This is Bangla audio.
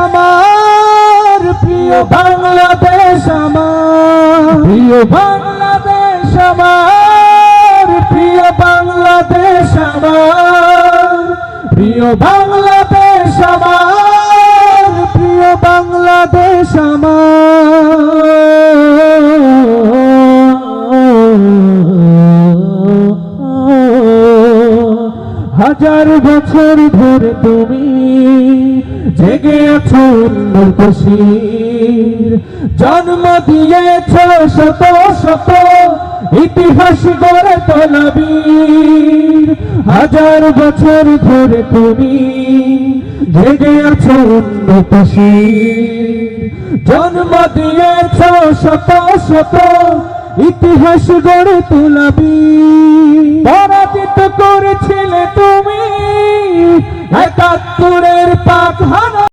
আমার, প্রিয় বাংলাদেশ আমার, প্রিয় বাংলাদেশ আমার, প্রিয় বাংলাদেশ আমার, প্রিয় বাংলাদেশ আমার, প্রিয় বাংলাদেশ আমার। হাজার বছর ধরে তুমি জেগে আছো উন্নর খুশির, জন্ম দিয়েছ শত শত ইতিহাস গড়ে তোলা বীর। হাজার বছর ধরে তুমি জেগে আছো উন্নর খুশির, জন্ম দিয়েছ শত শত ইতিহাস গড়ে তোলা বীর। পরাজিত করেছিলে তুমি ৭১-এর পাক হানা।